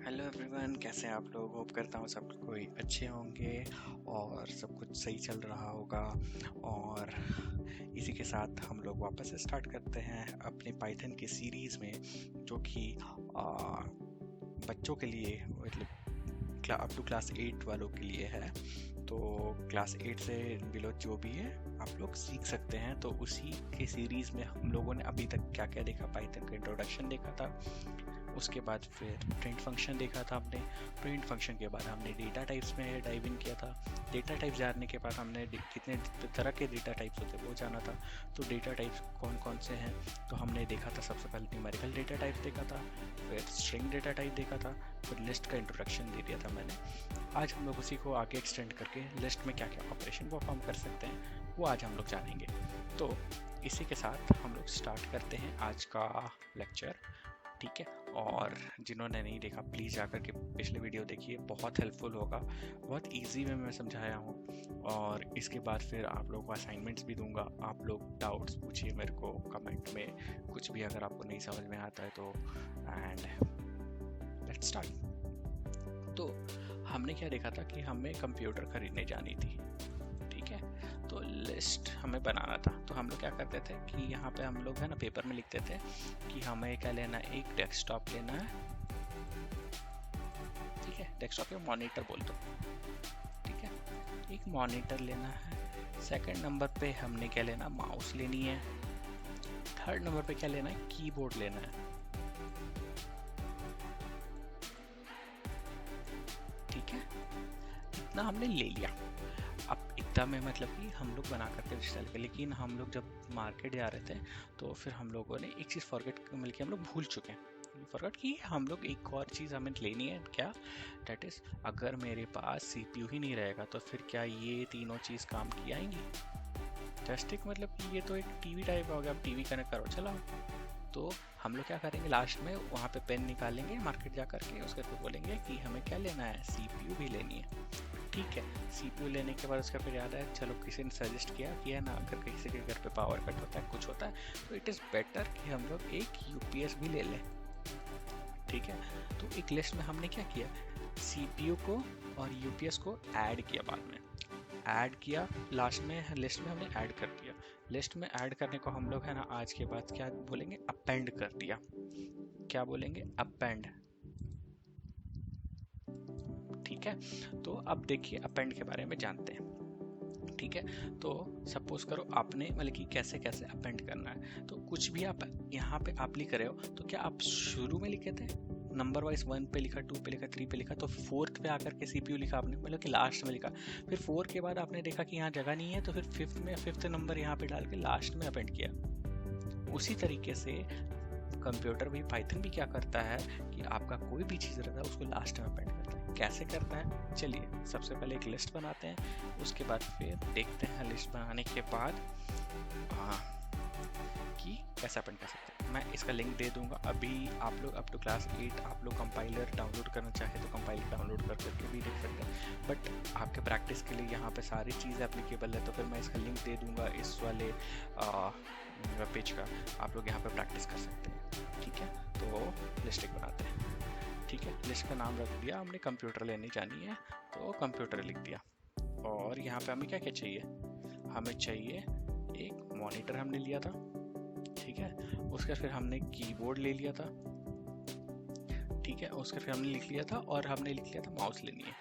Hello everyone, कैसे हैं आप लोग। होप करता हूँ सब कोई अच्छे होंगे और सब कुछ सही चल रहा होगा। और इसी के साथ हम लोग वापस से स्टार्ट करते हैं अपने पाइथन की सीरीज़ में, जो कि बच्चों के लिए मतलब अप टू क्लास 8 वालों के लिए है। तो क्लास 8 से बिलो जो भी है आप लोग सीख सकते हैं। तो उसी के सीरीज़ में हम लोगों ने अभी तक क्या क्या देखा। पाइथन का इंट्रोडक्शन देखा था, उसके बाद फिर प्रिंट फंक्शन देखा था हमने। प्रिंट फंक्शन के बाद हमने डेटा टाइप्स में डाइव इन किया था। डेटा टाइप्स जानने के बाद हमने कितने तरह के डेटा टाइप्स होते हैं वो जाना था। तो डेटा टाइप्स कौन कौन से हैं तो हमने देखा था। सबसे पहले न्यूमेरिकल डेटा टाइप देखा था, फिर स्ट्रिंग डेटा टाइप देखा था, फिर लिस्ट का इंट्रोडक्शन दे दिया था मैंने। आज हम लोग उसी को आगे एक्सटेंड करके लिस्ट में क्या क्या ऑपरेशन परफॉर्म कर सकते हैं वो आज हम लोग जानेंगे। तो इसी के साथ हम लोग स्टार्ट करते हैं आज का लेक्चर, ठीक है। और जिन्होंने नहीं देखा प्लीज़ जाकर के पिछले वीडियो देखिए, बहुत हेल्पफुल होगा। बहुत इजी वे में मैं समझाया हूँ। और इसके बाद फिर आप लोगों को असाइनमेंट्स भी दूंगा। आप लोग डाउट्स पूछिए मेरे को कमेंट में, कुछ भी अगर आपको नहीं समझ में आता है तो। And let's start. तो हमने क्या देखा था कि हमें कंप्यूटर खरीदने जानी थी, ठीक है। तो लिस्ट हमें बनाना था। तो हम लोग क्या करते थे कि यहाँ पे हम लोग है ना पेपर में लिखते थे कि हमें क्या लेना है, एक डेस्कटॉप लेना है, ठीक है। डेस्कटॉप या मॉनिटर बोल दो, ठीक है। एक मॉनिटर लेना है। सेकंड नंबर पे हमने क्या लेना, माउस लेनी है। थर्ड नंबर पे क्या लेना है, कीबोर्ड लेना है, ठीक है। इतना हमने ले लिया। अब इतना में मतलब कि हम लोग बना करके चल गए, लेकिन हम लोग जब मार्केट जा रहे थे तो फिर हम लोगों ने एक चीज़ फॉरगेट, मतलब कि हम लोग भूल चुके हैं, फॉरगेट कि हम लोग एक और चीज़ हमें लेनी है। क्या? डेट इज़, अगर मेरे पास सीपीयू ही नहीं रहेगा तो फिर क्या ये तीनों चीज़ काम की आएंगी? जस्ट एक मतलब कि ये तो एक टीवी टाइप हो गया, अब टीवी कनेक्ट करो चलाओ। तो हम लोग क्या करेंगे, लास्ट में वहाँ पे पेन निकालेंगे मार्केट जा करके, उसके बाद बोलेंगे कि हमें क्या लेना है, सीपीयू भी लेनी है, ठीक है। सीपीयू लेने के बाद उसका फिर याद है, चलो किसी ने सजेस्ट किया कि है ना, अगर किसी के घर पे पावर कट होता है, कुछ होता है, तो इट इज़ बेटर कि हम लोग एक यूपीएस भी ले लें, ठीक है। तो एक लिस्ट में हमने क्या किया, सीपीयू को और यूपीएस को ऐड किया, बाद में ऐड किया, लास्ट में लिस्ट में हमने ऐड कर दिया। लिस्ट में ऐड करने को हम लोग है ना आज के बाद क्या बोलेंगे, अपेंड कर दिया। क्या बोलेंगे, अपेंड, ठीक है। तो अब देखिए अपेंड के बारे में जानते हैं, ठीक है। तो सपोज करो आपने मतलब कि कैसे कैसे अपेंड करना है। तो कुछ भी आप यहाँ पे आप लिख रहे हो, तो क्या आप शुरू में लिखे थे नंबर वाइज, 1 पे लिखा, 2 पे लिखा, 3 पे लिखा, तो 4th पे आकर के सीपीयू लिखा आपने, मतलब कि लास्ट में लिखा। फिर 4 के बाद आपने देखा कि यहाँ जगह नहीं है, तो फिर 5th में 5th नंबर यहाँ पे डाल के लास्ट में अपेंड किया। उसी तरीके से कंप्यूटर भी, पाइथन भी क्या करता है कि आपका कोई भी चीज़ रहता है उसको लास्ट में अपेंड करता है। कैसे करता है, चलिए सबसे पहले एक लिस्ट बनाते हैं, उसके बाद फिर देखते हैं लिस्ट बनाने के बाद कि कैसे अपेंड कर सकते हैं। मैं इसका लिंक दे दूंगा। अभी आप लोग अप टू क्लास 8 आप लोग कंपाइलर डाउनलोड करना चाहे तो कंपाइलर डाउनलोड कर करके भी देख सकते हैं, बट आपके प्रैक्टिस के लिए यहाँ पे सारी चीज़ें एप्लीकेबल है। तो फिर मैं इसका लिंक दे दूंगा इस वाले वेब पेज का, आप लोग यहाँ पे प्रैक्टिस कर सकते हैं, ठीक है। तो लिस्ट एक बनाते हैं, ठीक है। लिस्ट का नाम रख दिया हमने, कंप्यूटर लेने जानी है तो कंप्यूटर लिख दिया। और यहाँ पे हमें क्या क्या चाहिए, हमें चाहिए एक मॉनिटर हमने लिया था, ठीक है। उसका फिर हमने कीबोर्ड ले लिया था, ठीक है। उसका फिर हमने लिख लिया था, और हमने लिख लिया था माउस लेनी है,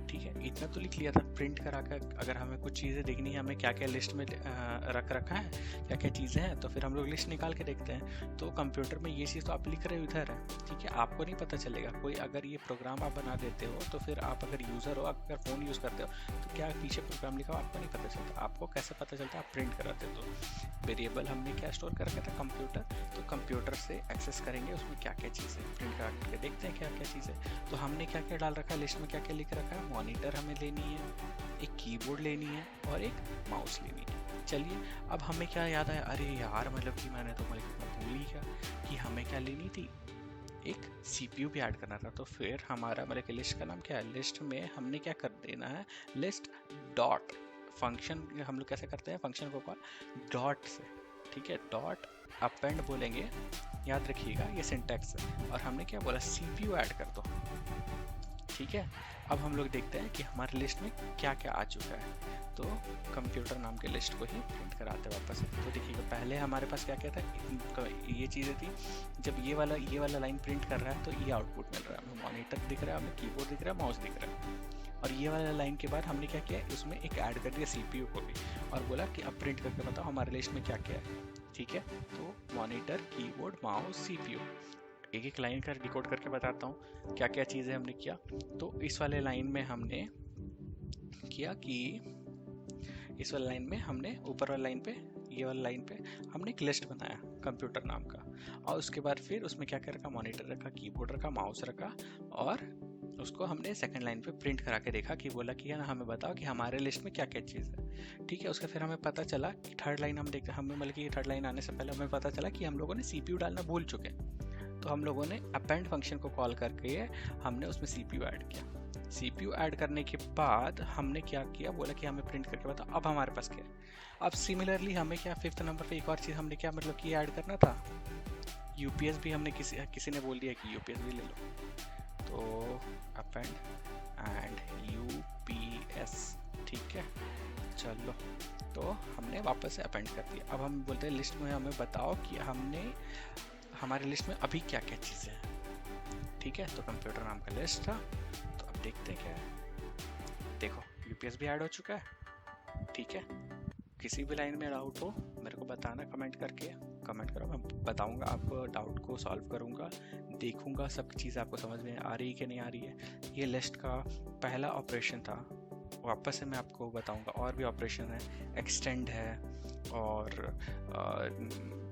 ठीक है। इतना तो लिख लिया था। प्रिंट करा कर अगर हमें कुछ चीज़ें देखनी है, हमें क्या क्या लिस्ट में रख रखा है, क्या क्या चीज़ें हैं, तो फिर हम लोग लिस्ट निकाल के देखते हैं। तो कंप्यूटर में ये चीज़ तो आप लिख रहे हो इधर है, ठीक है, आपको नहीं पता चलेगा। कोई अगर ये प्रोग्राम आप बना देते हो तो फिर आप अगर यूज़र हो, अगर फ़ोन यूज़ करते हो, तो क्या पीछे प्रोग्राम लिखा हो आपको नहीं पता चलता। आपको कैसे पता चलता है, आप प्रिंट कराते तो वेरिएबल हमने क्या स्टोर कर रखा था, कंप्यूटर। तो कंप्यूटर से एक्सेस करेंगे, उसमें क्या क्या चीज़ें प्रिंट करा के देखते हैं क्या क्या चीज़ें। तो हमने क्या क्या डाल रखा है लिस्ट में, क्या क्या लिख रखा है, मॉनिटर हमें लेनी है, एक कीबोर्ड लेनी है और एक माउस लेनी है। चलिए अब हमें क्या याद आया, अरे यार मतलब कि मैंने तो भूल ही गया कि हमें क्या लेनी थी, एक सीपीयू भी ऐड करना था। तो फिर हमारा मतलब कि लिस्ट का नाम क्या है, लिस्ट में हमने क्या कर देना है, लिस्ट डॉट फंक्शन, हम लोग कैसे करते हैं फंक्शन को कॉल, डॉट से, ठीक है। डॉट अपेंड बोलेंगे, याद रखिएगा ये सिंटैक्स है। और हमने क्या बोला, CPU ऐड कर दो। ठीक है, अब हम लोग देखते हैं कि हमारे लिस्ट में क्या क्या आ चुका है। तो कंप्यूटर नाम के लिस्ट को ही प्रिंट कराते वापस। तो देखिएगा पहले हमारे पास क्या क्या था, ये चीज़ें थी। जब ये वाला लाइन प्रिंट कर रहा है तो ये आउटपुट मिल रहा है, हमें मॉनिटर दिख रहा है, हमें कीबोर्ड दिख रहा है, माउस दिख रहा है। और ये वाला लाइन के बाद हमने क्या किया, उसमें एक ऐड कर दिया CPU को भी, और बोला कि अब प्रिंट करके बताओ हमारे लिस्ट में क्या क्या है। ठीक है, तो मॉनिटर, कीबोर्ड, माउस, CPU, एक एक लाइन का डिकोड करके बताता हूँ क्या क्या चीज़ें हमने किया। तो इस वाले लाइन में हमने किया कि इस वाले लाइन में हमने ऊपर वाले लाइन पे, ये वाले लाइन पे हमने एक लिस्ट बनाया कंप्यूटर नाम का, और उसके बाद फिर उसमें क्या क्या रखा, मॉनिटर रखा, कीबोर्ड रखा, माउस रखा, और उसको हमने सेकंड लाइन पे प्रिंट करा के देखा कि बोला कि है ना हमें बताओ कि हमारे लिस्ट में क्या क्या चीज़ है। ठीक है, उसका फिर हमें पता चला कि थर्ड लाइन हमें मतलब कि थर्ड लाइन आने से पहले हमें पता चला कि हम लोगों ने CPU डालना भूल चुके हैं। तो हम लोगों ने अपेंड फंक्शन को कॉल करके हमने उसमें CPU ऐड किया। CPU ऐड करने के बाद हमने क्या किया, बोला कि हमें प्रिंट करके बताओ अब हमारे पास क्या है। अब सिमिलरली हमें क्या, फिफ्थ नंबर पे एक और चीज़ हमने क्या मतलब कि ऐड करना था, UPS भी हमने किसी ने बोल दिया कि UPS भी ले लो, तो अपेंड एंड UPS। ठीक है, चलो, तो हमने वापस से अपेंड कर दिया। अब हम बोलते हैं लिस्ट में हमें बताओ कि हमारे लिस्ट में अभी क्या क्या चीज़ें हैं। ठीक है, तो कंप्यूटर नाम का लिस्ट था। तो अब देखते हैं क्या है। देखो UPS भी ऐड हो चुका है। ठीक है, किसी भी लाइन में डाउट हो मेरे को बताना कमेंट करो, मैं बताऊंगा आपको, डाउट को सॉल्व करूंगा, देखूंगा सब चीज़ आपको समझ में आ रही है कि नहीं आ रही है। ये लिस्ट का पहला ऑपरेशन था, वापस से मैं आपको बताऊंगा और भी ऑपरेशन है, एक्सटेंड है और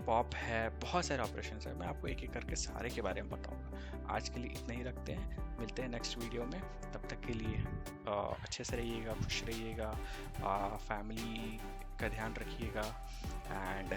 पॉप है, बहुत सारे ऑपरेशन है। मैं आपको एक एक करके सारे के बारे में बताऊंगा। आज के लिए इतना ही रखते हैं, मिलते हैं नेक्स्ट वीडियो में। तब तक के लिए अच्छे से रहिएगा, खुश रहिएगा, फैमिली का ध्यान रखिएगा एंड